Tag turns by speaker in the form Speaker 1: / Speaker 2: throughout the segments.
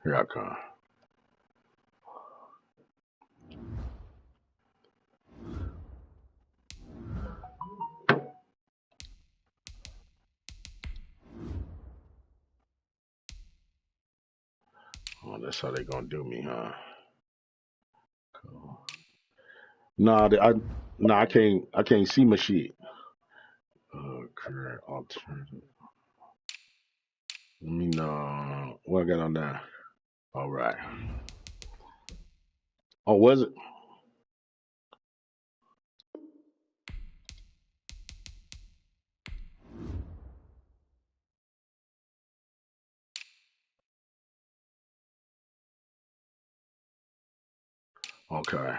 Speaker 1: Here I come. Oh, that's how they gonna do me, huh? Cool. Nah, I can't see my shit. Current alternative. Let me know what I got on that. All right. Oh, was it? Okay.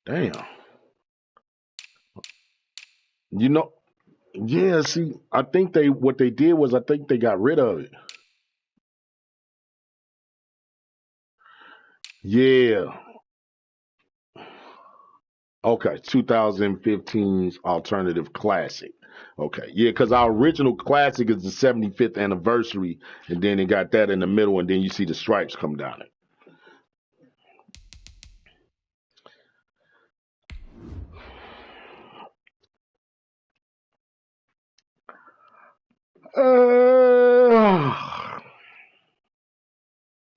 Speaker 1: Damn. You know, yeah, see, I think what they did was I think they got rid of it. Yeah. Okay, 2015's alternative classic. Okay, yeah, because our original classic is the 75th anniversary, and then it got that in the middle, and then you see the stripes come down it.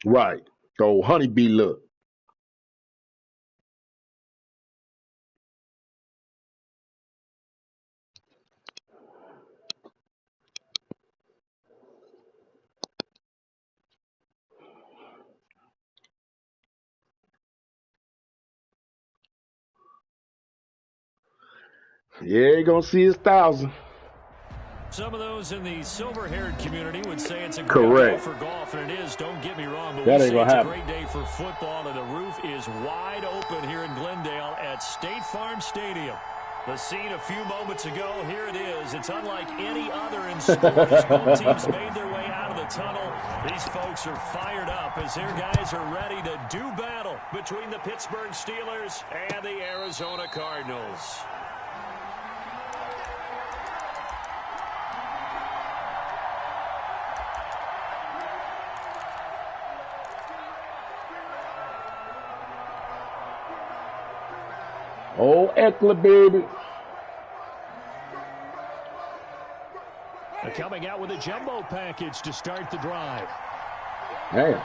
Speaker 1: Right. So honeybee look. Yeah, you gonna see his 1,000.
Speaker 2: Some of those in the silver-haired community would say it's a great day
Speaker 1: Correct.
Speaker 2: for golf, and it is, don't get me wrong, but
Speaker 1: That
Speaker 2: we
Speaker 1: ain't
Speaker 2: say
Speaker 1: gonna
Speaker 2: it's a
Speaker 1: happen.
Speaker 2: great day for football, and the roof is wide open here in Glendale at State Farm Stadium. The scene a few moments ago, here it is. It's unlike any other in sports. Both teams made their way out of the tunnel. These folks are fired up as their guys are ready to do battle between the Pittsburgh Steelers and the Arizona Cardinals.
Speaker 1: Oh, Eckler, baby.
Speaker 2: Coming out with a jumbo package to start the drive.
Speaker 1: Damn.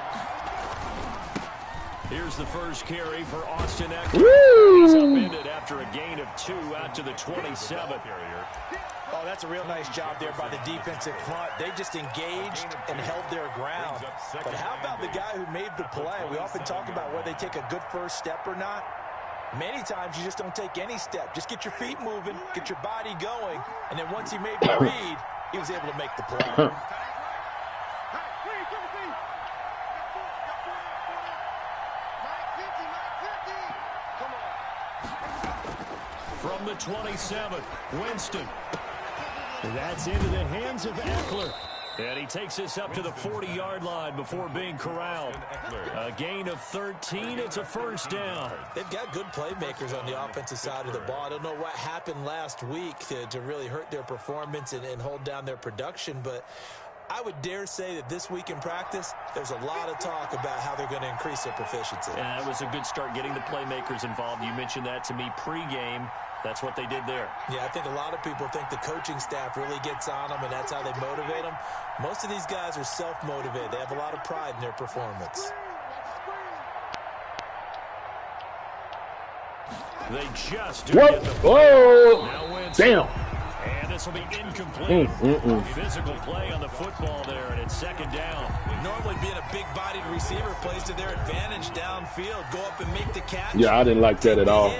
Speaker 2: Here's the first carry for Austin Eckler. He's upended after a gain of 2 out to the 27.
Speaker 3: Oh, that's a real nice job there by the defensive front. They just engaged and held their ground. But how about the guy who made the play? We often talk about whether they take a good first step or not. Many times you just don't take any step. Just get your feet moving, get your body going, and then once he made the read, he was able to make the play.
Speaker 2: From the 27, Winston. That's into the hands of Eckler. And he takes this up to the 40-yard line before being corralled. A gain of 13. It's a first down.
Speaker 3: They've got good playmakers on the offensive side of the ball. I don't know what happened last week to really hurt their performance and hold down their production, but I would dare say that this week in practice, there's a lot of talk about how they're going to increase their proficiency.
Speaker 2: And that was a good start getting the playmakers involved. You mentioned that to me pregame. That's what they did there.
Speaker 3: Yeah, I think a lot of people think the coaching staff really gets on them, and that's how they motivate them. Most of these guys are self-motivated. They have a lot of pride in their performance.
Speaker 2: They just
Speaker 1: What? Oh, damn.
Speaker 2: And this will be incomplete. Physical play on the football there, and it's second down.
Speaker 3: Normally being a big-bodied receiver plays to their advantage downfield. Go up and make the catch.
Speaker 1: Yeah, I didn't like that at all.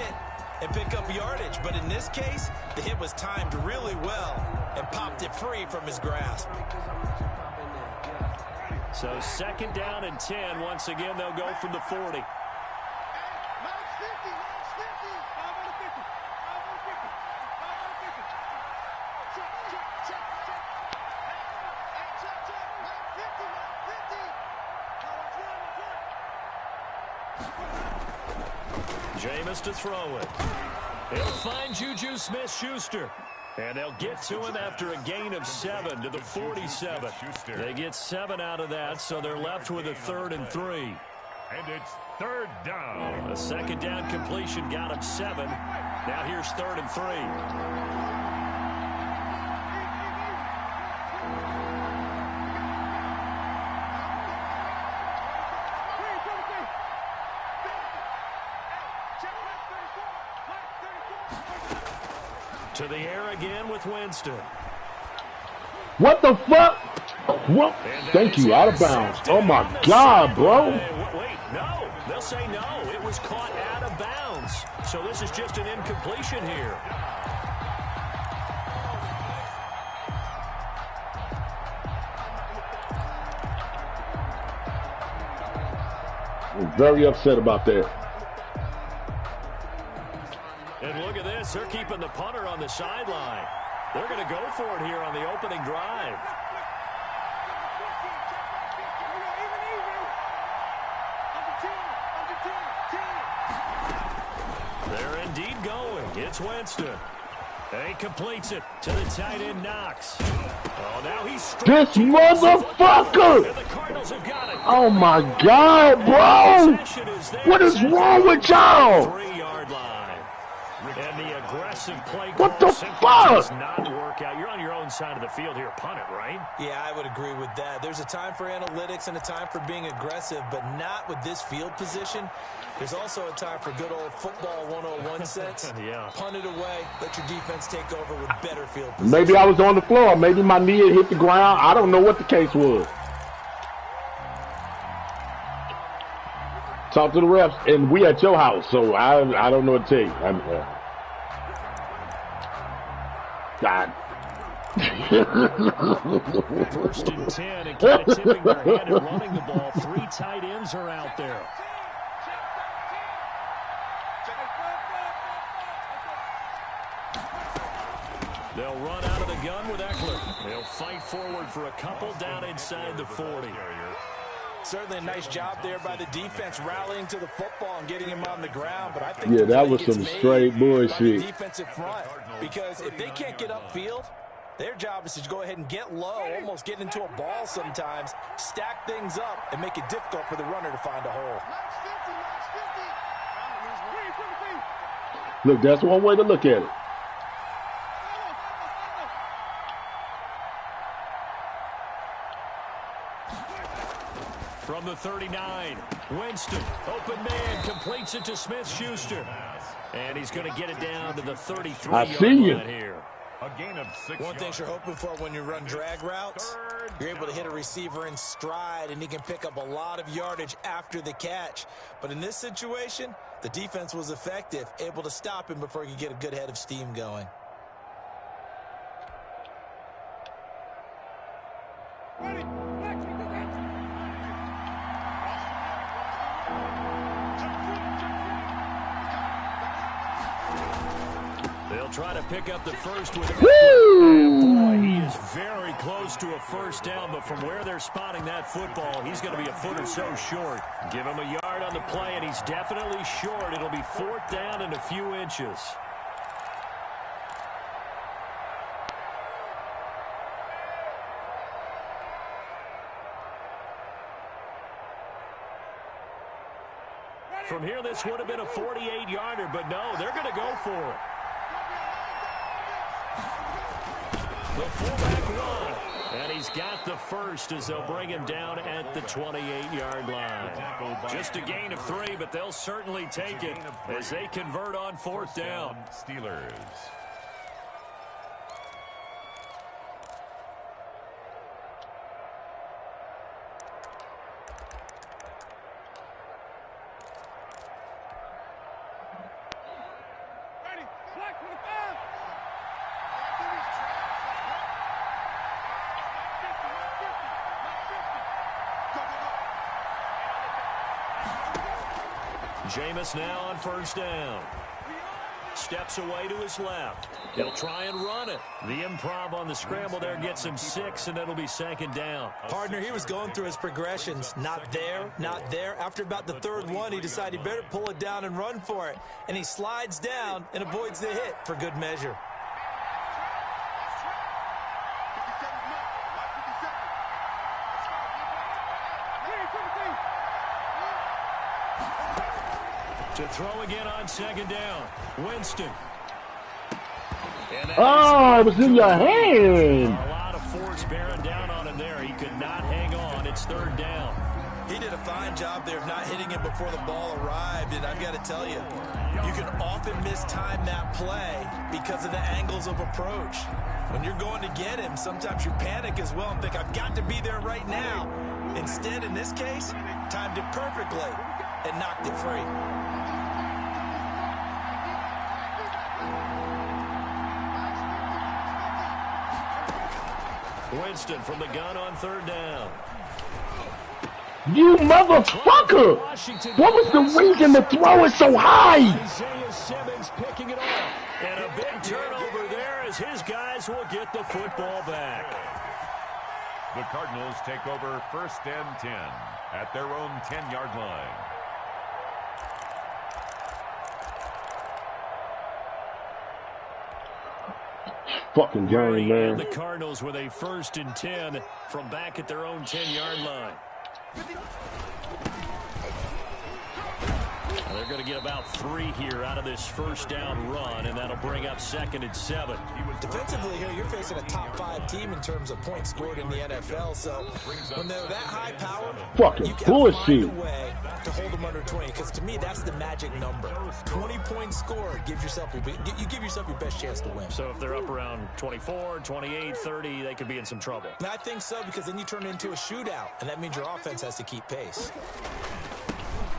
Speaker 3: And pick up yardage. But in this case, the hit was timed really well and popped it free from his grasp.
Speaker 2: So second down and 10. Once again, they'll go from the 40. Jameis to throw it. He'll find Juju Smith-Schuster. And they'll get to him after a gain of 7 to the 47. They get 7 out of that, so they're left with a 3rd and 3.
Speaker 4: And it's 3rd down.
Speaker 2: A 2nd down completion got him 7. Now here's 3rd and 3. To the air again with Winston.
Speaker 1: What the fuck? What? Thank you. Out of bounds. Oh, my God, bro.
Speaker 2: Wait, no. They'll say no. It was caught out of bounds. So this is just an incompletion here.
Speaker 1: I'm very upset about that.
Speaker 2: And look at this. They're keeping the punter on the sideline. They're going to go for it here on the opening drive. They're indeed going. It's Winston. And he completes it to the tight end, Knox. Oh, now he's
Speaker 1: this motherfucker!
Speaker 2: And the Cardinals have got it.
Speaker 1: Oh, my God, bro! What is wrong with y'all?
Speaker 2: 3-yard line. And the aggressive play
Speaker 1: what the fuck?
Speaker 2: Does not work out. You're on your own side of the field here. Punt it, right?
Speaker 3: Yeah, I would agree with that. There's a time for analytics and a time for being aggressive, but not with this field position. There's also a time for good old football 101 sense.
Speaker 2: Yeah.
Speaker 3: Punt it away. Let your defense take over with better field position.
Speaker 1: Maybe I was on the floor. Maybe my knee had hit the ground. I don't know what the case was. Talk to the refs, and we at your house, so I don't know what to tell you. God.
Speaker 2: 1st and 10, and kind of tipping their hand and running the ball. 3 tight ends are out there. They'll run out of the gun with Eckler. They'll fight forward for a couple down inside the 40.
Speaker 3: Certainly a nice job there by the defense rallying to the football and getting him on the ground. But I think
Speaker 1: that was some straight bullshit.
Speaker 3: Defensive front, because if they can't get upfield, their job is to go ahead and get low, almost get into a ball sometimes, stack things up, and make it difficult for the runner to find a hole.
Speaker 1: Look, that's one way to look at it.
Speaker 2: From the 39, Winston, open man, completes it to Smith-Schuster. And he's going to get it down to the 33-yard line here.
Speaker 4: A gain of 6
Speaker 3: One thing you're hoping for when you run drag routes, you're able to hit a receiver in stride, and he can pick up a lot of yardage after the catch. But in this situation, the defense was effective, able to stop him before he could get a good head of steam going.
Speaker 2: They'll try to pick up the first with boy, he is very close to a first down, but from where they're spotting that football, he's going to be a foot or so short. Give him a yard on the play, and he's definitely short. It'll be 4th down and a few inches. From here, this would have been a 48-yarder, but no, they're going to go for it. The fullback run, and he's got the first as they'll bring him down at the 28-yard line. Just a gain of 3, but they'll certainly take it as they convert on 4th down.
Speaker 4: Steelers.
Speaker 2: Jameis now on 1st down. Steps away to his left. He'll try and run it. The improv on the scramble there gets him 6, and it'll be 2nd down.
Speaker 3: Partner, he was going through his progressions. Not there, not there. After about the 3rd one, he decided he better pull it down and run for it. And he slides down and avoids the hit for good measure.
Speaker 2: To throw again on 2nd down. Winston.
Speaker 1: Oh, it was in your hand.
Speaker 2: A lot of force bearing down on him there. He could not hang on. It's 3rd down.
Speaker 3: He did a fine job there of not hitting him before the ball arrived. And I've got to tell you, you can often mistime that play because of the angles of approach. When you're going to get him, sometimes you panic as well and think, I've got to be there right now. Instead, in this case, timed it perfectly and knocked it free.
Speaker 2: Winston from the gun on 3rd down.
Speaker 1: You motherfucker! What was the reason to throw it so high?
Speaker 2: Isaiah Simmons picking it off. And a big turnover there as his guys will get the football back.
Speaker 4: The Cardinals take over 1st and 10 at their own 10-yard line.
Speaker 1: Fucking game, man.
Speaker 2: And the Cardinals with a 1st and 10 from back at their own 10-yard line. They're going to get about 3 here out of this 1st down run, and that'll bring up 2nd and 7.
Speaker 3: Defensively here, you're facing a top 5 team in terms of points scored in the NFL. So when they're that high power,
Speaker 1: fucking
Speaker 3: you can
Speaker 1: bullshit.
Speaker 3: find a way to hold them under 20. Because to me, that's the magic number. 20 points scored gives yourself you give yourself your best chance to win.
Speaker 2: So if they're up around 24, 28, 30, they could be in some trouble.
Speaker 3: And I think so, because then you turn it into a shootout, and that means your offense has to keep pace.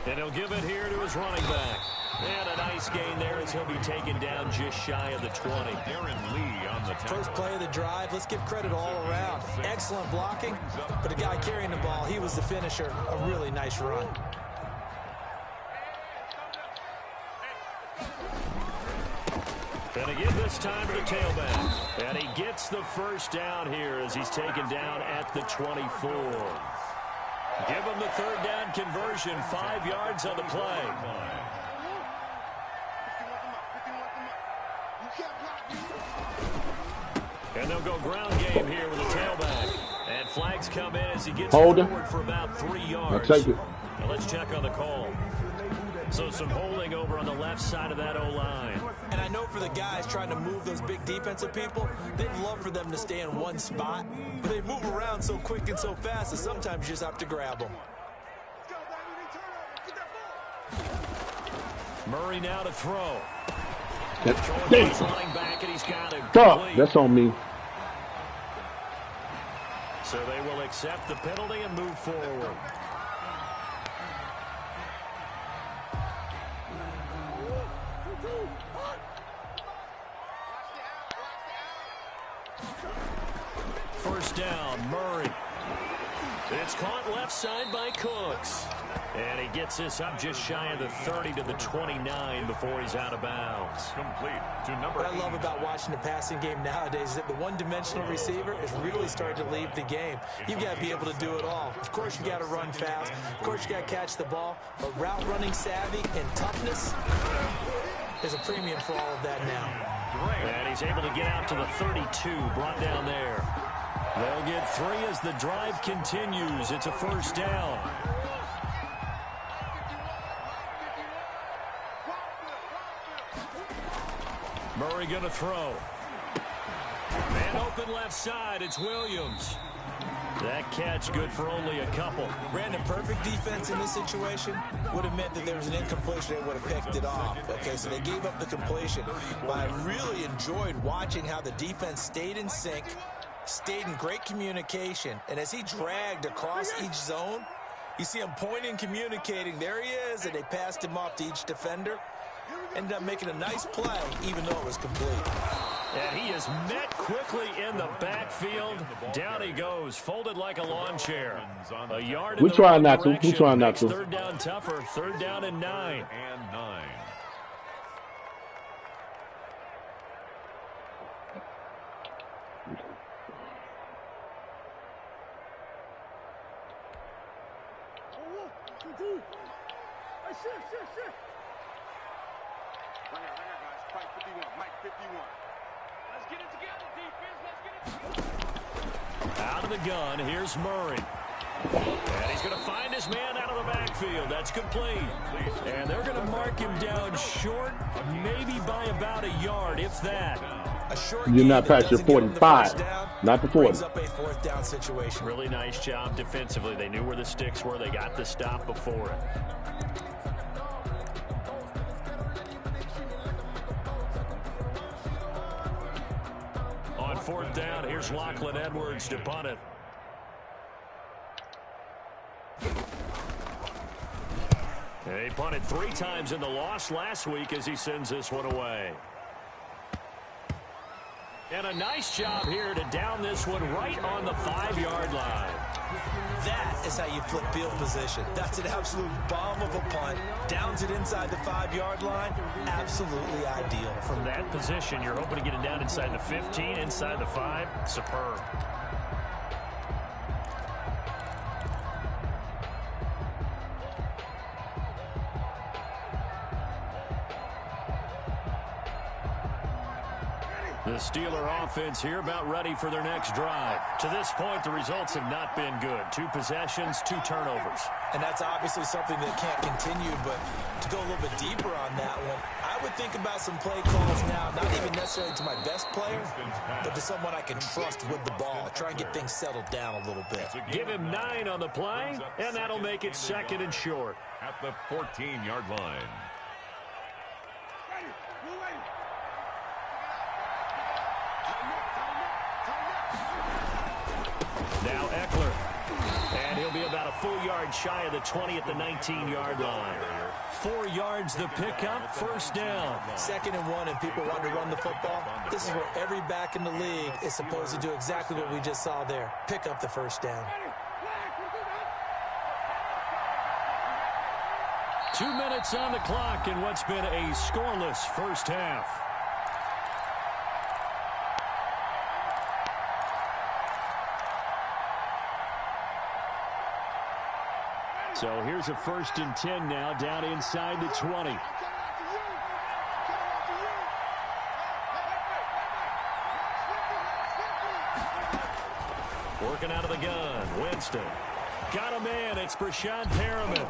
Speaker 2: And he'll give it here to his running back. And a nice gain there as he'll be taken down just shy of the 20.
Speaker 4: Darren Lee on the tackle.
Speaker 3: First play of the drive, let's give credit all around. Excellent blocking, but the guy carrying the ball, he was the finisher. A really nice run.
Speaker 2: And again this time to the tailback. And he gets the 1st down here as he's taken down at the 24. Give him the 3rd down conversion, 5 yards on the play. And they'll go ground game here with a tailback. And flags come in as he gets forward for about 3 yards.
Speaker 1: I'll take it.
Speaker 2: Now let's check on the call. So some holding over on the left side of that O-line.
Speaker 3: And I know for the guys trying to move those big defensive people, they'd love for them to stay in one spot. But they move around so quick and so fast that sometimes you just have to grab them.
Speaker 2: Murray now to throw.
Speaker 1: That's,
Speaker 2: running back, and he's got him.
Speaker 1: that's on me.
Speaker 2: So they will accept the penalty and move forward. First down, Murray. It's caught left side by Cooks. And he gets this up just shy of the 30 to the 29 before he's out of bounds.
Speaker 4: Complete to number 8.
Speaker 3: What I love about watching the passing game nowadays is that the one-dimensional receiver is really starting to leave the game. You've got to be able to do it all. Of course, you got to run fast. Of course, you got to catch the ball. But route running savvy and toughness is a premium for all of that now.
Speaker 2: And he's able to get out to the 32, brought down there. They'll get 3 as the drive continues. It's a first down. Murray going to throw. Man open left side. It's Williams. That catch good for only a couple.
Speaker 3: Brandon, perfect defense in this situation would have meant that there was an incompletion. They would have picked it off. Okay, so they gave up the completion. But I really enjoyed watching how the defense stayed in sync, stayed in great communication. And as he dragged across each zone, you see him pointing, communicating. There he is, and they passed him off to each defender. Ended up making a nice play, even though it was complete.
Speaker 2: And he is met quickly in the backfield. Down he goes, folded like a lawn chair. A yard in the right direction.
Speaker 1: We trying not to.
Speaker 2: Third down tougher. 3rd down and 9. Out of the gun, here's Murray. And he's going to find his man out of the backfield. That's complete. And they're going to mark him down short, maybe by about a yard, if that.
Speaker 1: You're not past your 45, not the 40.
Speaker 3: Up a 4th down situation.
Speaker 2: Really nice job defensively. They knew where the sticks were. They got the stop before it. On 4th down, here's Lachlan Edwards to punt it. He punted 3 times in the loss last week as he sends this one away. And a nice job here to down this one right on the 5-yard line.
Speaker 3: That is how you flip field position. That's an absolute bomb of a punt. Downs it inside the 5-yard line. Absolutely ideal.
Speaker 2: From that position, you're hoping to get it down inside the 15, inside the 5. Superb. The Steeler offense here about ready for their next drive. To this point, the results have not been good. 2 possessions, 2 turnovers.
Speaker 3: And that's obviously something that can't continue, but to go a little bit deeper on that one, I would think about some play calls now, not even necessarily to my best player, but to someone I can trust with the ball. Try and get things settled down a little bit.
Speaker 2: Give him 9 on the play, and that'll make it 2nd and short.
Speaker 4: At the 14-yard line.
Speaker 2: Now Eckler. And he'll be about a full yard shy of the 20 at the 19-yard line. 4 yards the pickup, 1st down.
Speaker 3: 2nd and 1, and people want to run the football. This is where every back in the league is supposed to do exactly what we just saw there. Pick up the 1st down.
Speaker 2: 2 minutes on the clock in what's been a scoreless first half. So here's a 1st and 10 now, down inside the 20. Working out of the gun, Winston. Got a man, it's Brashad Perriman.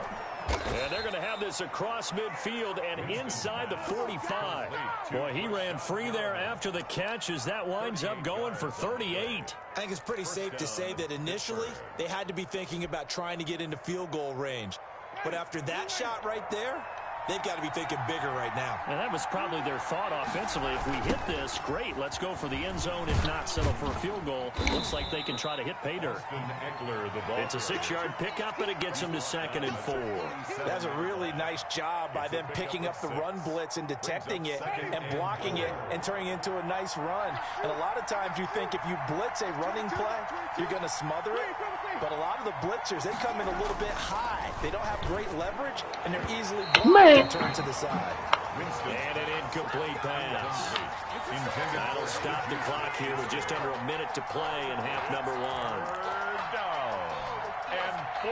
Speaker 2: And they're going to have this across midfield and inside the 45. Boy, he ran free there after the catch as that winds up going for 38.
Speaker 3: I think it's pretty safe to say that initially they had to be thinking about trying to get into field goal range. But after that shot right there, they've got to be thinking bigger right now.
Speaker 2: And that was probably their thought offensively. If we hit this, great. Let's go for the end zone. If not, settle for a field goal. Looks like they can try to hit pay dirt. It's a 6-yard pickup, and it gets them to 2nd and 4.
Speaker 3: That's a really nice job by them picking up the run blitz and detecting it and blocking it and turning it into a nice run. And a lot of times you think if you blitz a running play, you're going to smother it. But a lot of the blitzers, they come in a little bit high. They don't have great leverage, and they're easily blocked and turned to the side.
Speaker 2: And an incomplete pass. That'll stop the clock here with just under a minute to play in half number 1.
Speaker 4: Down. And 4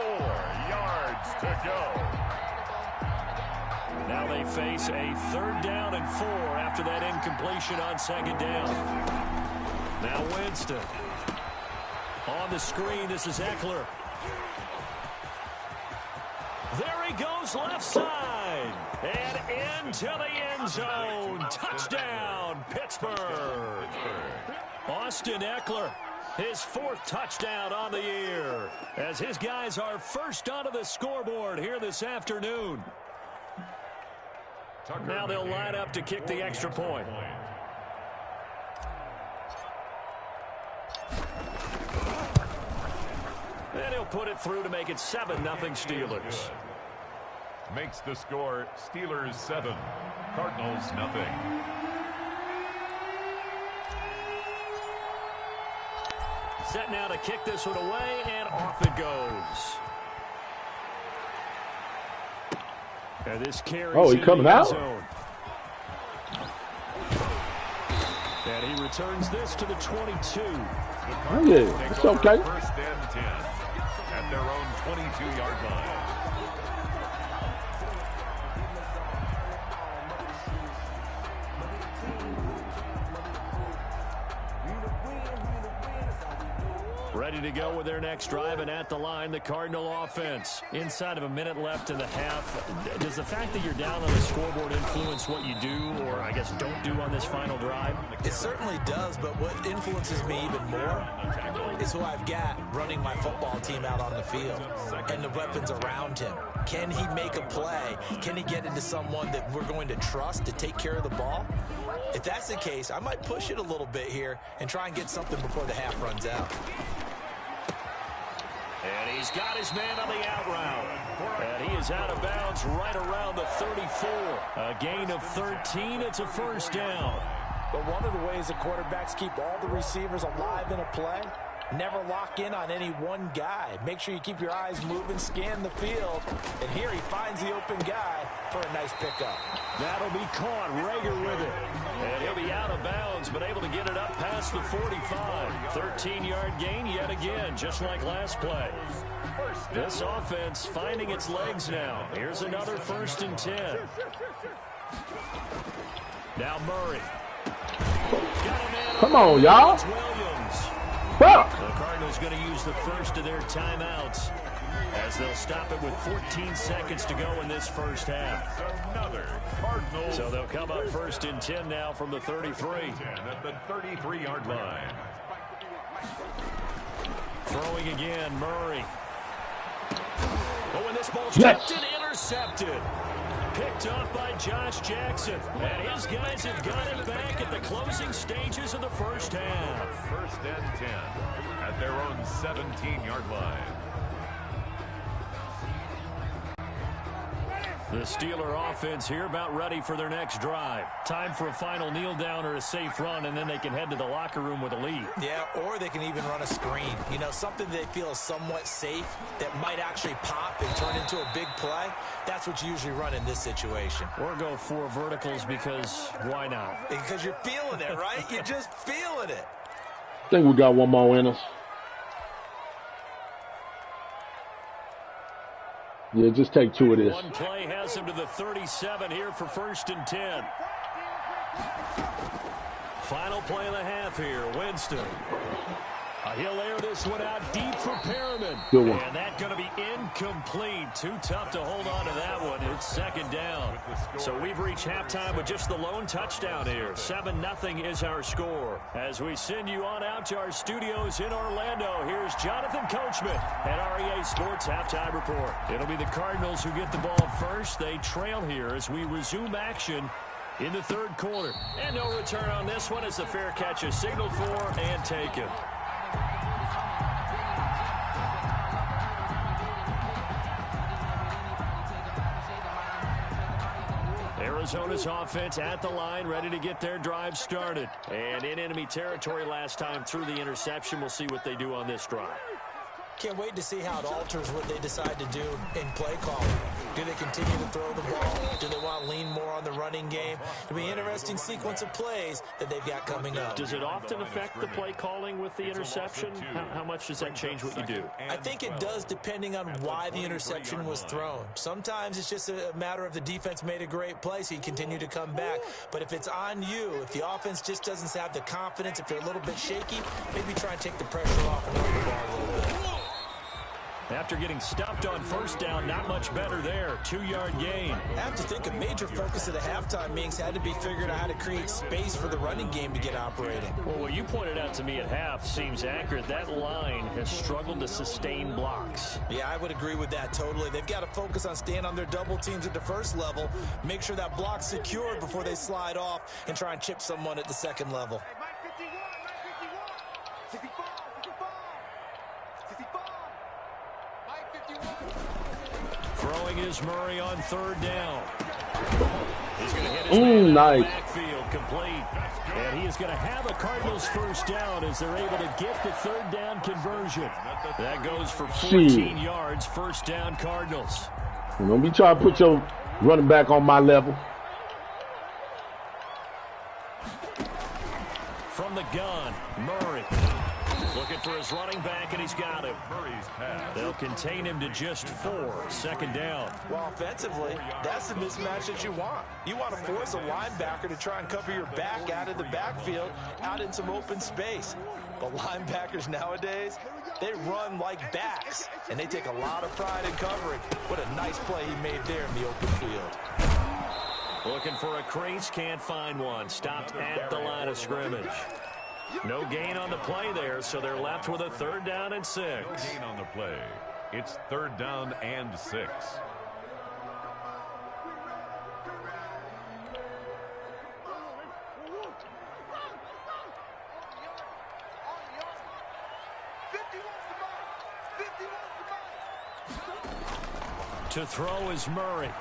Speaker 4: yards to go.
Speaker 2: Now they face a 3rd down and 4 after that incompletion on 2nd down. Now Winston. On the screen, this is Eckler. There he goes left side. And into the end zone. Touchdown, Pittsburgh. Austin Eckler, his 4th touchdown on the year, as his guys are first onto the scoreboard here this afternoon. Now they'll line up to kick the extra point. And he'll put it through to make it 7-0 Steelers.
Speaker 4: Makes the score Steelers 7, Cardinals nothing.
Speaker 2: Set now to kick this one away, and off it goes. And this carries
Speaker 1: he coming out?
Speaker 2: Zone. And he returns this to the 22.
Speaker 1: Oh, yeah, it's okay.
Speaker 4: 1st and 10 at their own 22-yard line.
Speaker 2: ready to go with their next drive, and at the line, the Cardinal offense. Inside of a minute left in the half, does the fact that you're down on the scoreboard influence what you do, or I guess don't do on this final drive?
Speaker 3: It certainly does, but what influences me even more is who I've got running my football team out on the field and the weapons around him. Can he make a play? Can he get into someone that we're going to trust to take care of the ball? If that's the case, I might push it a little bit here and try and get something before the half runs out.
Speaker 2: And he's got his man on the out route. And he is out of bounds right around the 34. A gain of 13. It's a first down.
Speaker 3: But one of the ways that quarterbacks keep all the receivers alive in a play, never lock in on any one guy. Make sure you keep your eyes moving, scan the field. And here he finds the open guy for a nice pickup.
Speaker 2: That'll be caught. Rager with it. And he'll be out of bounds, but able to get it up past the 45. 13-yard gain yet again, just like last play. This offense finding its legs now. Here's another 1st and 10. Now Murray.
Speaker 1: Come on, y'all.
Speaker 2: The Cardinals going to use the first of their timeouts as they'll stop it with 14 seconds to go in this first half. So they'll come up 1st and 10 now from the 33.
Speaker 4: At the 33-yard line.
Speaker 2: Throwing again, Murray. Oh, and this ball's tipped and intercepted. Picked up by Josh Jackson. And his guys have got it back at the closing stages of the first half.
Speaker 4: 1st and 10 at their own 17-yard line.
Speaker 2: The Steeler offense here about ready for their next drive. Time for a final kneel down or a safe run, and then they can head to the locker room with a lead.
Speaker 3: Yeah, or they can even run a screen. You know, something they feel is somewhat safe that might actually pop and turn into a big play. That's what you usually run in this situation.
Speaker 2: Or go 4 verticals because why not?
Speaker 3: Because you're feeling it, right? You're just feeling it.
Speaker 1: I think we got one more in us. Yeah, just take 2 of this.
Speaker 2: One play has him to the 37 here for 1st and 10. Final play of the half here. Winston. He'll air this one out deep for Perriman.
Speaker 1: Good one.
Speaker 2: And that's going to be incomplete. Too tough to hold on to that one. It's 2nd down. So we've reached halftime with just the lone touchdown here. 7-0 is our score. As we send you on out to our studios in Orlando, here's Jonathan Coachman at REA Sports Halftime Report. It'll be the Cardinals who get the ball first. They trail here as we resume action in the 3rd quarter. And no return on this one as the fair catch is signaled for and taken. Arizona's offense at the line, ready to get their drive started. And in enemy territory last time through the interception. We'll see what they do on this drive.
Speaker 3: Can't wait to see how it alters what they decide to do in play calling. Do they continue to throw the ball? Do they want to lean more on the running game? It'll be an interesting sequence of plays that they've got coming up.
Speaker 2: Does it often affect the play calling with the interception? How much does that change what you do?
Speaker 3: I think it does depending on why the interception was thrown. Sometimes it's just a matter of the defense made a great play, so you continue to come back. But if it's on you, if the offense just doesn't have the confidence, if they're a little bit shaky, maybe try and take the pressure off and run the ball a little bit.
Speaker 2: After getting stuffed on 1st down, not much better there. 2-yard gain.
Speaker 3: I have to think a major focus of the halftime meetings had to be figuring out how to create space for the running game to get operating.
Speaker 2: Well, what you pointed out to me at half seems accurate. That line has struggled to sustain blocks.
Speaker 3: Yeah, I would agree with that totally. They've got to focus on staying on their double teams at the 1st level, make sure that block's secured before they slide off, and try and chip someone at the 2nd level.
Speaker 2: Throwing is Murray on 3rd down. He's going to hit his man
Speaker 1: nice.
Speaker 2: Backfield complete. And he is going to have a Cardinals 1st down as they're able to get the 3rd down conversion. That goes for 14 yards. 1st down Cardinals.
Speaker 1: Don't be trying to put your running back on my level.
Speaker 2: From the gun, Murray. Looking for his running back, and he's got him. They'll contain him to just 4. 2nd down.
Speaker 3: Well, offensively, that's the mismatch that you want. You want to force a linebacker to try and cover your back out of the backfield, out in some open space. But linebackers nowadays, They run like backs, and they take a lot of pride in covering. What a nice play he made there in the open field.
Speaker 2: Looking for a crease, can't find one. Stopped at the line of scrimmage. No gain on the play there, so they're left with a 3rd down and 6.
Speaker 4: No gain on the play. It's 3rd down and 6.
Speaker 2: To throw is Murray.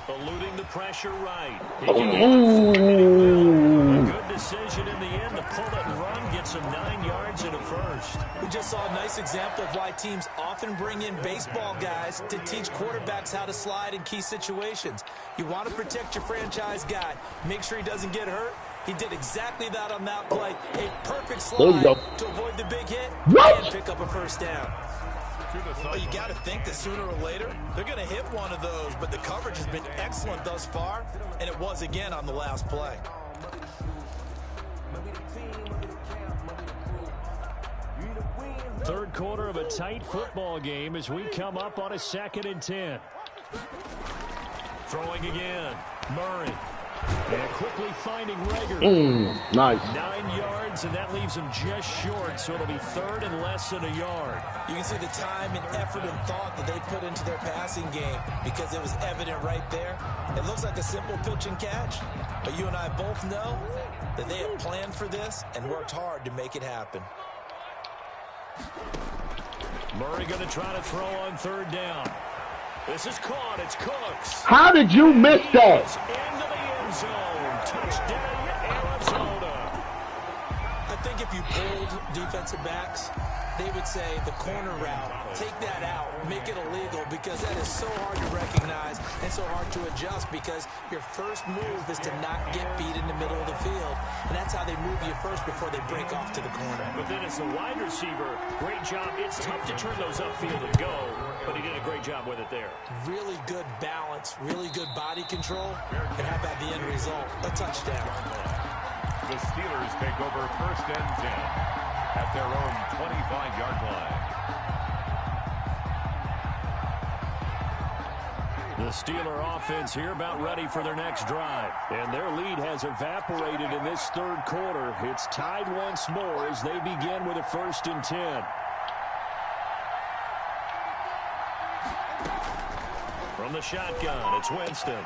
Speaker 2: Eluding the pressure right. A good decision in the end to pull it and run, get some 9 yards and a first.
Speaker 3: We just saw a nice example of why teams often bring in baseball guys to teach quarterbacks how to slide in key situations. You want to protect your franchise guy. Make sure he doesn't get hurt. He did exactly that on that play. A perfect slide to avoid the big hit and pick up a first down. Well, you got to think that sooner or later they're going to hit one of those, but the coverage has been excellent thus far, and it was again on the last play.
Speaker 2: Third quarter of a tight football game as we come up on a 2nd and 10. Throwing again, Murray. And quickly finding Rager.
Speaker 1: Nice.
Speaker 2: 9 yards, and that leaves him just short, so it'll be 3rd and less than a yard.
Speaker 3: You can see the time and effort and thought that they put into their passing game because it was evident right there. It looks like a simple pitch and catch, but you and I both know that they have planned for this and worked hard to make it happen.
Speaker 2: Murray going to try to throw on 3rd down. This is caught. It's Cooks.
Speaker 1: How did you miss that?
Speaker 2: Into the end zone. Touchdown, Arizona.
Speaker 3: I think if you pulled defensive backs, they would say the corner route, take that out, make it illegal, because that is so hard to recognize and so hard to adjust, because your first move is to not get beat in the middle of the field, and that's how they move you first before they break off to the corner.
Speaker 2: But then as the wide receiver, great job. It's tough to turn those upfield and go, but he did a great job with it there.
Speaker 3: Really good balance, really good body control, and how about the end result? A touchdown.
Speaker 4: The Steelers take over 1st and 10 at their own 25-yard line.
Speaker 2: The Steeler offense here about ready for their next drive. And their lead has evaporated in this 3rd quarter. It's tied once more as they begin with a 1st and 10. From the shotgun, it's Winston.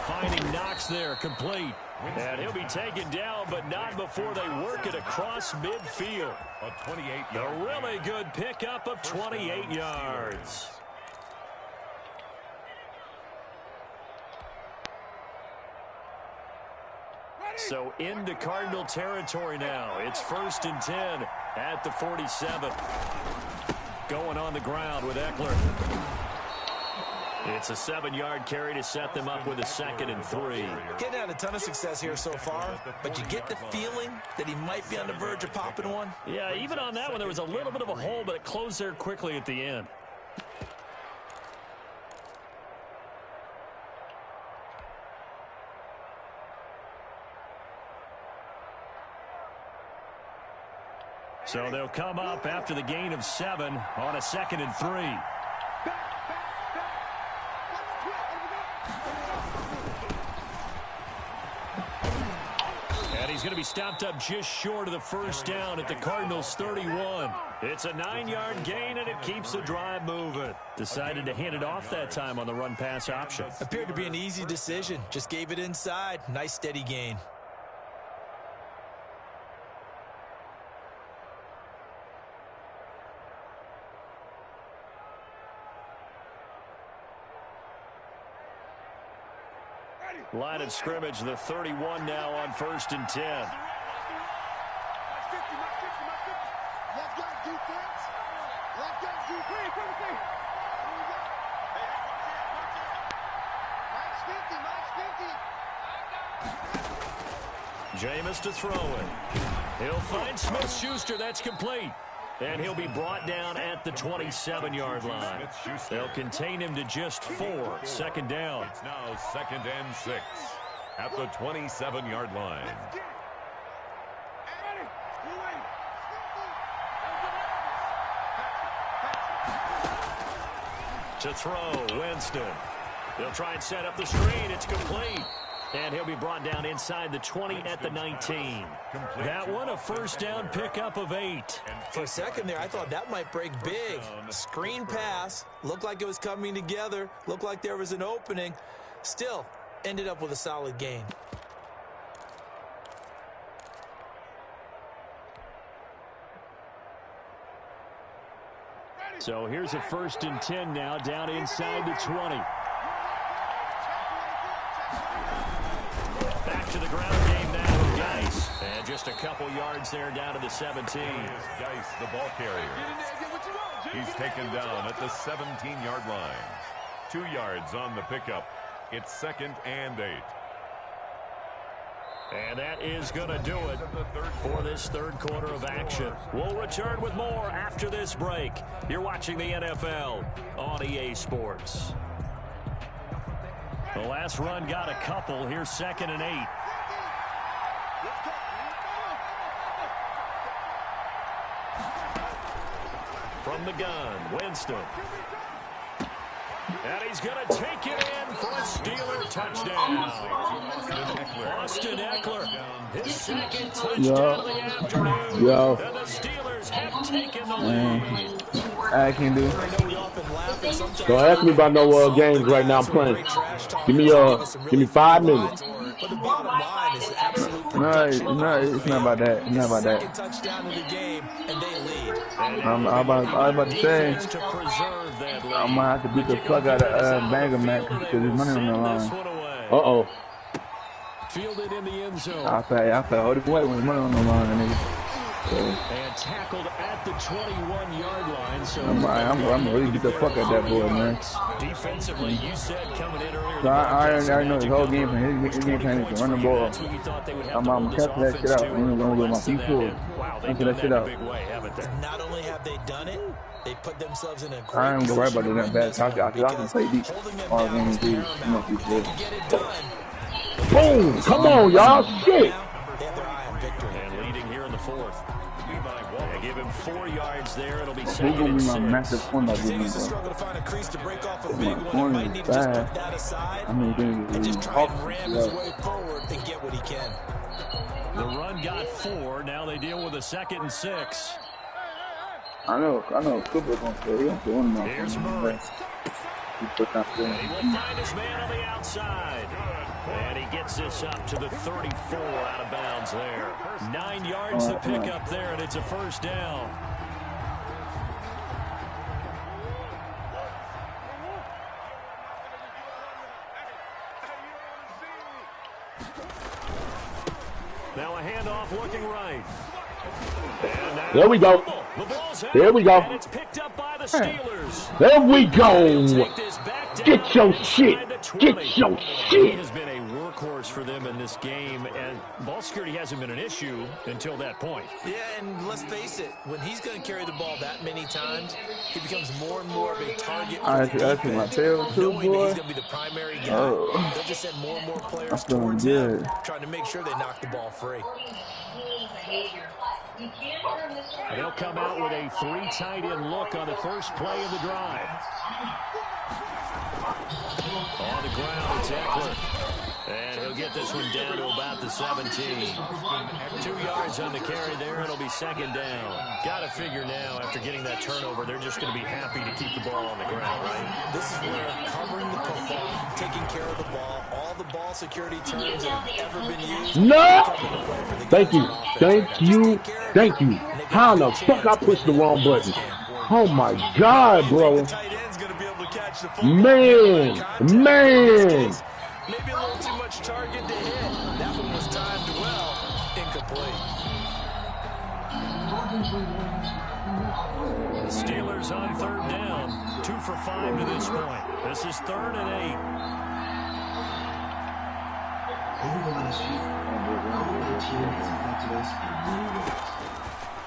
Speaker 2: Finding Knox there, complete. And he'll be taken down, but not before they work it across midfield.
Speaker 4: A 28-yard.
Speaker 2: A really good pickup of 28 yards. So into Cardinal territory now. It's 1st and 10 at the 47. Going on the ground with Eckler. It's a 7-yard carry to set them up with a 2nd and 3.
Speaker 3: Getting out a ton of success here so far, but you get the feeling that he might be on the verge of popping one.
Speaker 2: Yeah, even on that one, there was a little bit of a hole, but it closed there quickly at the end. So they'll come up after the gain of 7 on a 2nd and 3. And he's going to be stopped up just short of the 1st down at the Cardinals' 31. It's a 9-yard gain, and it keeps the drive moving. Decided to hand it off that time on the run-pass option.
Speaker 3: Appeared to be an easy decision. Just gave it inside. Nice, steady gain.
Speaker 2: Line of scrimmage, the 31 now on 1st and 10. Jameis to throw it. He'll find Smith-Schuster. That's complete. And he'll be brought down at the 27-yard line. They'll contain him to just 4. 2nd down.
Speaker 4: It's now 2nd and 6 at the 27-yard line.
Speaker 2: To throw, Winston. They'll try and set up the screen. It's complete. And he'll be brought down inside the 20 at the 19. That one, a first down pickup of 8.
Speaker 3: For a second there, I thought that might break big. Screen pass. Looked like it was coming together. Looked like there was an opening. Still, ended up with a solid gain.
Speaker 2: So here's a 1st and 10 now, down inside the 20. Back to the ground game now with Geis. And just a couple yards there down to the 17.
Speaker 4: Geis, the ball carrier. He's taken down at the 17-yard line. 2 yards on the pickup. It's 2nd and 8.
Speaker 2: And that is going to do it for this third quarter of action. We'll return with more after this break. You're watching the NFL on EA Sports. The last run got a couple. Here's 2nd and 8. From the gun, Winston. And he's going to take it in for a Steeler touchdown. Austin Eckler, his 2nd touchdown of the afternoon. And the Steelers have taken the lead.
Speaker 5: I can do.
Speaker 1: Don't ask me about no games right now. I'm playing. Give me 5 minutes.
Speaker 3: But the bottom line is absolute production.
Speaker 5: No, it's not about that. It's not about that.
Speaker 3: Second touchdown of the game, and they lead.
Speaker 5: I'm about to say, I'm gonna have to beat the fuck out of Banger Mac because there's money on the line.
Speaker 1: Uh-oh.
Speaker 2: Fielded in the end zone.
Speaker 5: I felt hold it away when there's money on the line, nigga. So,
Speaker 2: and tackled at the 21-yard line. So
Speaker 5: I'm gonna really get the fuck out of that boy, man.
Speaker 2: Defensively, you said coming in earlier.
Speaker 5: So I already know his whole game plan. His game plan is to run the ball. I'm gonna catch that shit out. I'm gonna get my feet full. Catch that shit out.
Speaker 3: Not only have they done it, they put themselves in a great
Speaker 5: I ain't gonna worry about doing that bad. I can play deep all games, dude. You know,
Speaker 3: get it done.
Speaker 1: Boom! Come on, y'all. Shit!
Speaker 3: They have their eye on victory.
Speaker 2: And leading here in the 4th. They give him 4 yards there. It'll be
Speaker 5: Who's
Speaker 2: 2nd
Speaker 5: gonna
Speaker 2: and
Speaker 5: be my
Speaker 2: 6.
Speaker 5: massive cornerback with me,
Speaker 3: Continues to
Speaker 5: bro?
Speaker 3: struggle to find a crease to break off a big
Speaker 5: My
Speaker 3: one. He
Speaker 5: corner
Speaker 3: might
Speaker 5: is
Speaker 3: need to just
Speaker 5: bad.
Speaker 3: put that aside
Speaker 5: I mean,
Speaker 3: and just try and ram his way forward and get what he can.
Speaker 2: The run got 4. Now they deal with a 2nd and 6.
Speaker 5: I know Cooper's gonna play. He gonna play one of my
Speaker 2: Here's Murray. He will find his man on the outside. And he gets this up to the 34 out of bounds there. 9 yards to pick up there, and it's a first down. Now a handoff looking right.
Speaker 1: There we go. There we go.
Speaker 2: And it's picked up by the Steelers.
Speaker 1: There we go. Get your shit. Get your
Speaker 2: He
Speaker 1: shit.
Speaker 2: has been a workhorse for them in this game, and ball security hasn't been an issue until that point.
Speaker 3: Yeah, and let's face it, when he's going to carry the ball that many times, he becomes more and more of a target for the
Speaker 5: That's my
Speaker 3: defense.
Speaker 5: tail too,
Speaker 3: Knowing that
Speaker 5: boy.
Speaker 3: he's going to be the primary guy,
Speaker 5: Oh.
Speaker 3: they'll just send more and more players
Speaker 5: I'm feeling
Speaker 3: towards
Speaker 5: good.
Speaker 3: him, trying to make sure they knock the ball free.
Speaker 2: And they'll come out with a 3 tight end look on the first play of the drive. On the ground, it's Eckler. And he'll get this one down to about the 17. 2 yards on the carry there. It'll be second down. Got to figure now, after getting that turnover, they're just going to be happy to keep the ball on the ground, right?
Speaker 3: This is where covering the football, taking care of the ball, all the ball security terms that have ever been used.
Speaker 1: No! Thank you. Thank you. Thank you. How in the fuck I pushed the wrong button? Oh my God, bro. Man. Man.
Speaker 3: Maybe a little too much target to hit. That one was timed well. Incomplete.
Speaker 2: The Steelers on third down. 2 for 5 to this point. This is 3rd and 8.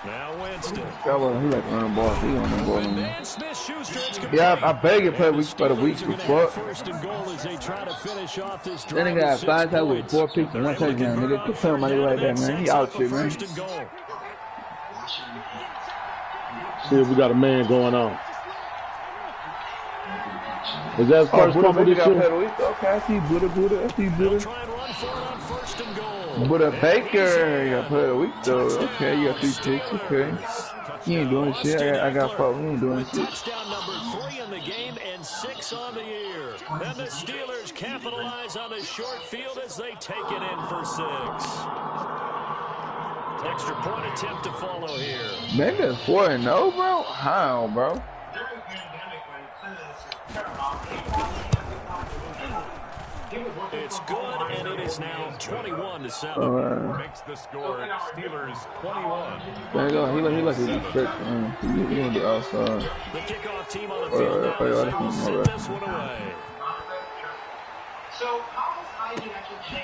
Speaker 2: Now Winston.
Speaker 5: He like to run the ball. He on the ball.
Speaker 2: Man Smith-Schuster,
Speaker 5: Yeah, I beg you, play week for the week before.
Speaker 2: First and goal as they try to finish off this
Speaker 5: Then they got 5 times with 4 picks and 1 touchdown. Nigga, quit telling my nigga like that, man. He out shit, man.
Speaker 1: See if we got a man going on. Is that his
Speaker 5: Oh,
Speaker 1: first
Speaker 5: Buddha
Speaker 1: fumble
Speaker 5: Baker
Speaker 1: this
Speaker 5: got
Speaker 1: year?
Speaker 5: played a week. Okay, I see Buddha. I see
Speaker 2: They'll
Speaker 5: Buddha.
Speaker 2: try and run for it on 1st and goal.
Speaker 5: Buddha
Speaker 2: And
Speaker 5: Baker, you
Speaker 2: he's
Speaker 5: got played a week though. Okay, you got 3 picks. Okay. He ain't doing shit. I got 4. He ain't doing
Speaker 2: with
Speaker 5: shit.
Speaker 2: touchdown number 3 in the game and 6 on the year. And the Steelers capitalize on the short field as they take it in for 6. Extra point attempt to follow here.
Speaker 5: Man, that's 4-0, bro. How, bro?
Speaker 2: It's good, and it is now 21-7.
Speaker 4: Makes the score Steelers 21.
Speaker 5: There you go. He like to be strict. He gonna be outside.
Speaker 2: The kickoff team on the field now as they will send this one away.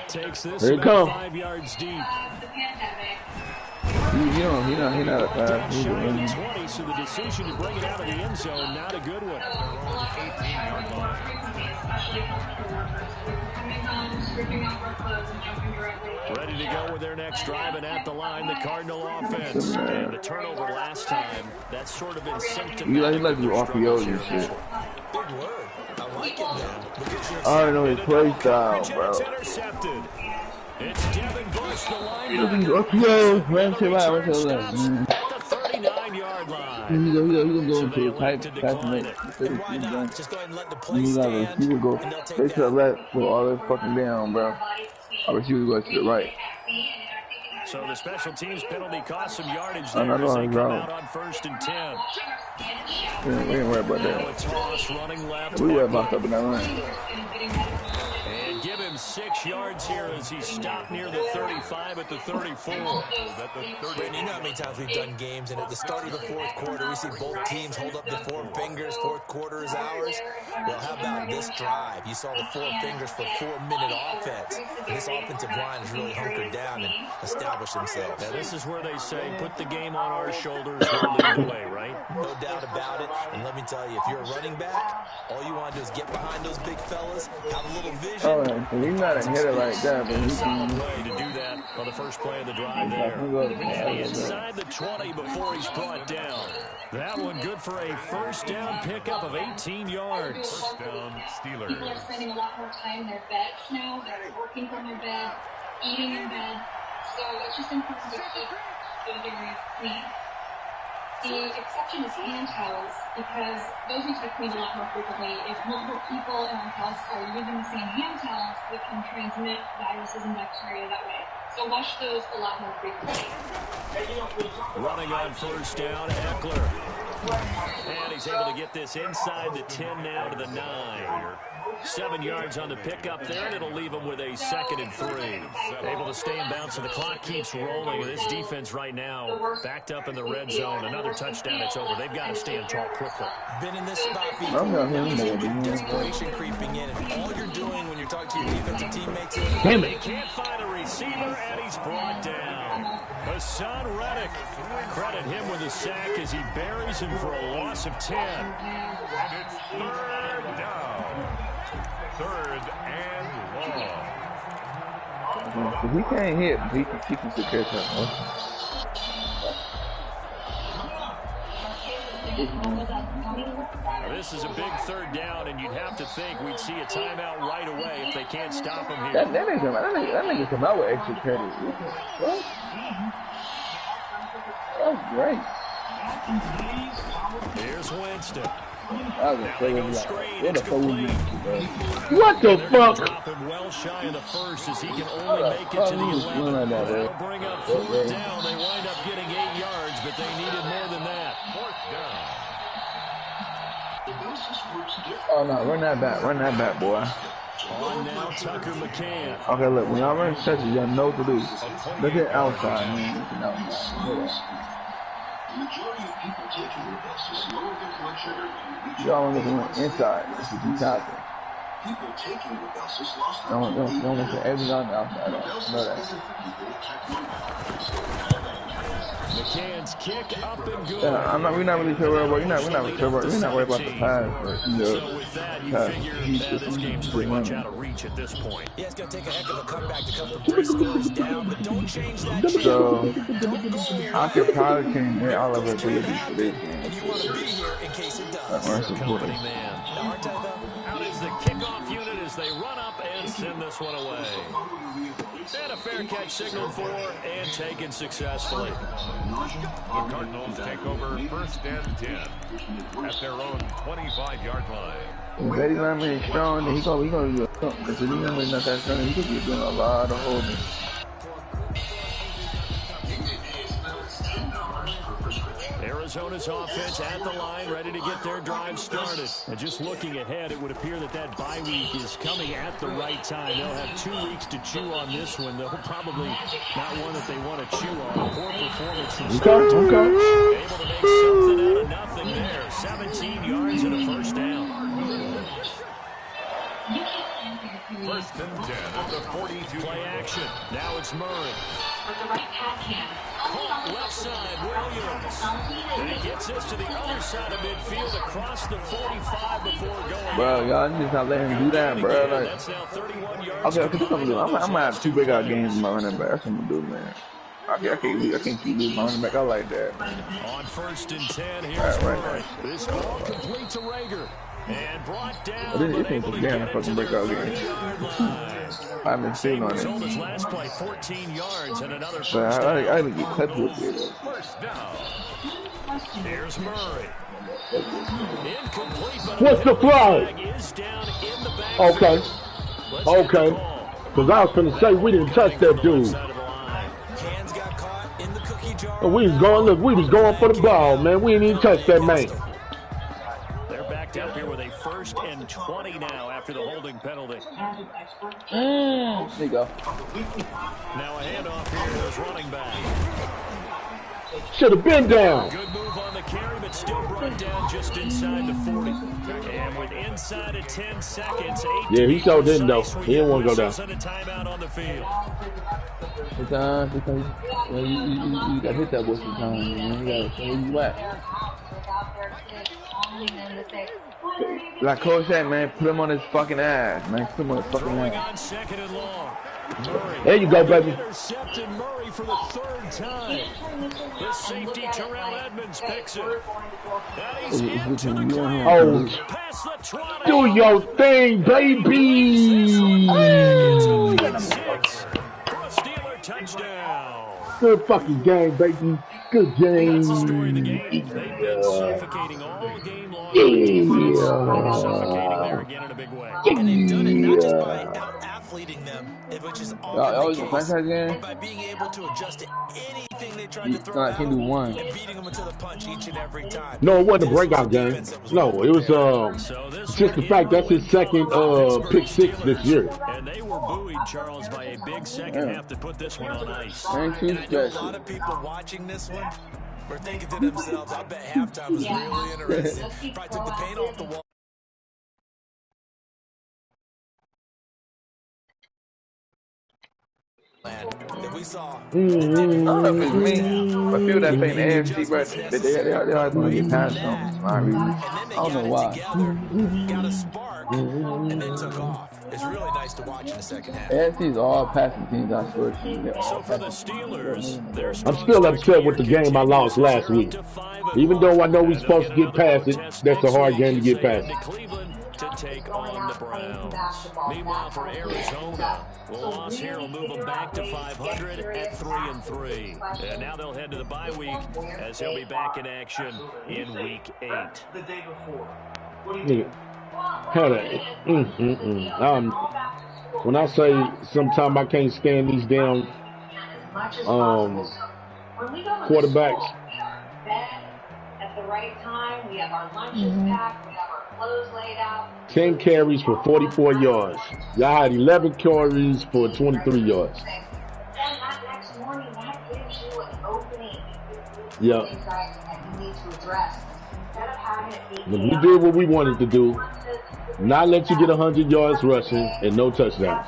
Speaker 2: Takes this about 5 yards deep.
Speaker 5: He not a pass.
Speaker 2: Just shy of the 20, so the decision to bring it out of the end zone, not a good one. Ready to go with their next drive, and at the line, the Cardinal offense. And the turnover last time, that's sort of been symptomatic.
Speaker 5: He like to do RPOs and shit.
Speaker 3: Big word. I like it now.
Speaker 5: I already know his play style, bro.
Speaker 2: It's intercepted. It's Devin Bush, the
Speaker 5: RPOs, man. Chill out.
Speaker 2: at the 39-yard line.
Speaker 5: He gonna go into a tight passing.
Speaker 3: Why not? Just go ahead and let the play
Speaker 5: He
Speaker 3: stand.
Speaker 5: would go straight to the left with all this fucking down, bro. I wish he would go to the right.
Speaker 2: So the special teams penalty cost some yardage
Speaker 5: I
Speaker 2: there
Speaker 5: know
Speaker 2: as they
Speaker 5: I'm
Speaker 2: come
Speaker 5: wrong.
Speaker 2: out on 1st and 10.
Speaker 5: We ain't worried about
Speaker 2: Now a
Speaker 5: that.
Speaker 2: toss running left.
Speaker 5: We got boxed up in that line.
Speaker 2: And give him 6 yards here as he stopped near the 35 at the 34.
Speaker 3: Brandon, you know how many times we've done games, and at the start of the 4th quarter, we see both teams hold up the 4 fingers. 4th quarter is ours. Well, how about this drive? You saw the 4 fingers for 4-minute offense. And this offensive line has really hunkered down and established themselves.
Speaker 2: Now this is where they say, put the game on our shoulders, we'll lead the way, right?
Speaker 3: No doubt about it. And let me tell you, if you're a running back, all you want to do is get behind those big fellas, have a little vision.
Speaker 5: Oh, and he's not a hitter like that, but he
Speaker 2: Solid
Speaker 5: can.
Speaker 2: play to do that on the first play of the drive there. And inside the 20 before he's brought down. That one good for a first down pickup of 18 yards.
Speaker 4: First down, Steelers.
Speaker 6: People are spending a lot more time in their beds now. They're working from their bed, eating in bed. So it's just important to keep those areas clean. The exception is hand towels, because those need to be cleaned a lot more frequently. If multiple people in our house are using the same hand towels, we can transmit viruses and bacteria that way. So wash those a lot more frequently.
Speaker 2: Running on first down, Eckler. And he's able to get this inside the 10 now to the 9. 7 yards on the pickup there, and it'll leave him with a 2nd and 3. Able to stay in bounds, so the clock keeps rolling. And this defense right now backed up in the red zone. Another touchdown, it's over. They've got to stand tall quickly.
Speaker 3: Been in this spot before. Desperation creeping in, and all you're doing when you're talking to your defensive teammates is
Speaker 2: He can't find a receiver, and he's brought down. Hassan Reddick. Credit him with a sack as he buries him for a loss of 10.
Speaker 4: And it's 3rd down. 3rd and long.
Speaker 5: If he can't hit, he can still catch up.
Speaker 2: Now, this is a big 3rd down, and you'd have to think we'd see a timeout right away if they can't stop him here.
Speaker 5: That nigga come out with extra credit. What? That's great.
Speaker 2: Here's Winston.
Speaker 5: That was a
Speaker 2: Go screen,
Speaker 5: what the
Speaker 2: it's
Speaker 5: fuck was
Speaker 2: complete.
Speaker 5: this, bro?
Speaker 1: What the
Speaker 2: They're going to
Speaker 1: fuck?
Speaker 2: drop him well shy of the 1st as he can only make it to the 11.
Speaker 5: Like that,
Speaker 2: That'll
Speaker 5: bro.
Speaker 2: bring up 4th down. They wind up getting 8 yards, but they needed more than that.
Speaker 4: 4th down.
Speaker 5: Oh no, run that back, boy.
Speaker 2: On now, Tucker McCann.
Speaker 5: Okay, look, when y'all run touches, y'all know what to do. Look at outside, man. Look at outside. Y'all want to look inside. This is the top. Don't look at everything on the outside. I know that.
Speaker 2: McCann's kick up and good.
Speaker 5: We're not really sure about. We're not worried about the pass, but you know.
Speaker 2: So with that, you figure this game's pretty much out of reach at this point.
Speaker 3: Yeah, it's going to take a heck of a comeback to come from 3 scores down, but don't change that.
Speaker 5: So
Speaker 3: Don't go
Speaker 5: I could probably change all of it to this game.
Speaker 3: and you want to be here in case it does.
Speaker 5: That's
Speaker 2: Company man.
Speaker 3: Aren't I, though?
Speaker 2: Out is the kickoff unit as they run up and send this one away. And a fair catch signaled for and taken successfully.
Speaker 4: The Cardinals take over 1st and 10 at their own 25-yard line.
Speaker 5: If Eddie Lyman is strong, then he gonna do something. Because if Eddie Lyman is not that strong, he could be doing a lot of holding.
Speaker 2: Arizona's offense at the line, ready to get their drive started. And just looking ahead, it would appear that bye week is coming at the right time. They'll have 2 weeks to chew on this one. They'll probably not one that they want to chew on. Poor performance from start to finish. Able to make something out of nothing there. 17 yards and a first down.
Speaker 4: 1st and 10 at the 42.
Speaker 2: Play action. Now it's Murray. Caught left side, Williams. And he gets this to the other side of midfield across the 45 before going.
Speaker 5: Bro, y'all just not letting him do that, bro. Like,
Speaker 2: that's now 31 yards.
Speaker 5: okay, what I'm gonna do? I'm gonna have 2 breakout games with my running back. That's what I'm gonna do, man. I can't keep losing my running back. I like that.
Speaker 2: On 1st and 10, here's Murray. This ball complete to Rager. And brought down, but able to get it to the 30-yard line.
Speaker 5: I haven't seen on it.
Speaker 2: Result is last play, 14 yards and another first
Speaker 5: But
Speaker 2: down.
Speaker 5: I didn't get clipped with it.
Speaker 4: First down.
Speaker 2: Here's Murray. Incomplete, but
Speaker 1: What's the flag?
Speaker 2: is down in the back.
Speaker 1: Okay.
Speaker 2: Let's
Speaker 1: Okay. Because I was going to say we didn't touch that dude.
Speaker 3: Hands got caught in the cookie jar.
Speaker 1: And we was going for the ball, man. We didn't even touch that man.
Speaker 2: Up here with a 1st and 20 now after the holding penalty.
Speaker 5: There you go.
Speaker 2: Now a handoff here to his running back.
Speaker 1: Should have been down.
Speaker 2: Good move on the carry, but still brought down just inside the 40. And with inside of 10 seconds, 8
Speaker 1: Yeah, he sure didn't though. He didn't want to go down.
Speaker 2: and a timeout on the field.
Speaker 5: Sometimes you got hit that boy sometimes. You got to where you at. Like Coach said, man, put him on his fucking ass, man. Put him on his fucking
Speaker 2: Throwing
Speaker 5: ass.
Speaker 2: on 2nd and long. Murray.
Speaker 1: There you go, baby.
Speaker 2: Intercepted Murray for the 3rd time. The safety, Terrell Edmonds, picks it. And he's into the ground.
Speaker 1: Oh,
Speaker 2: Past the 20.
Speaker 1: do your thing, baby.
Speaker 2: For a Steeler touchdown.
Speaker 1: Good fucking game, baby. Good game.
Speaker 2: That's the story of the game. They've been suffocating all game long. Suffocating there again in a big way.
Speaker 3: And they've done it not just by out-athleting them, which is often the case, but by being able to adjust to anything they tried to throw out and beating them into the punch each and every time.
Speaker 1: No, it wasn't a breakout game. No, it was just the fact that's his 2nd pick 6 this year.
Speaker 2: And they were buoyed, Charles, by a big second half to put this one on ice.
Speaker 5: Ain't too
Speaker 3: A
Speaker 5: special.
Speaker 3: lot of people watching this one were thinking to themselves, I bet halftime was really interesting. Probably took the paint off the wall. That we saw.
Speaker 5: I don't know if it's me, but I feel that pain in AFC, bro. They always want to get past them for some reason. I don't know why.
Speaker 3: Got a spark and then took off. It's really nice to watch in the second half.
Speaker 5: AFC is all passing teams, I swear to you.
Speaker 2: So for the Steelers,
Speaker 1: I'm still upset with the game I lost last week. Even though I know we're supposed to get past it, that's a hard game to get past.
Speaker 2: Cleveland to take on the Browns. Meanwhile, for Arizona, the loss here will move them back to 500 at 3-3. And now they'll head to the bye week as they'll be back in action in Week 8.
Speaker 7: The day before.
Speaker 1: Nigga, had a when I say sometimes I can't stand these damn quarterbacks.
Speaker 8: At the right time, we have our lunches packed, we have our clothes laid out.
Speaker 1: 10 carries for 44 yards. Y'all had 11 carries for 23 yards.
Speaker 8: Then that next morning, that gives you an opening.
Speaker 1: Yeah.
Speaker 8: That you need to address. Instead of having it be
Speaker 1: We did what we wanted to do. Not let you get 100 yards rushing and no touchdowns.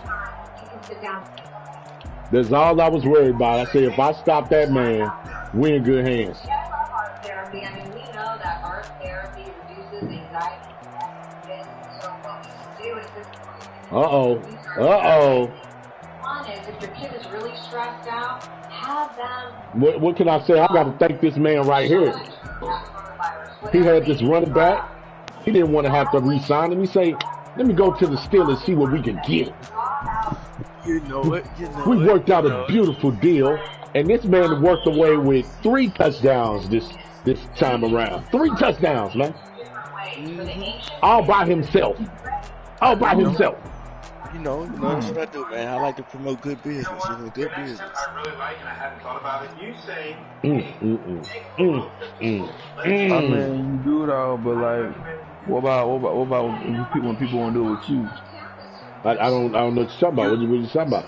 Speaker 1: That's all I was worried about. I said, if I stop that man, we're in good hands.
Speaker 8: I love art therapy. I mean, we know that art therapy reduces anxiety. So what we do is this. One is if your kid is really stressed out, have them.
Speaker 1: What can I say? I got to thank this man right here.
Speaker 8: Coronavirus.
Speaker 1: He had this running back. He didn't want to have to re-sign him. He say, let me go to the Steelers, see what we can get.
Speaker 7: You know it.
Speaker 1: We worked out a beautiful deal, and this man worked away with 3 touchdowns this time around. 3 touchdowns, man. All by himself. All by himself.
Speaker 7: You know, that's what I do, man. I like to promote good business. Good business.
Speaker 9: I really like, and I hadn't thought about it. You say,
Speaker 5: I mean, you do it all, but like, what about when people want to do it with you?
Speaker 1: I don't know what you're talking about. What you talking about?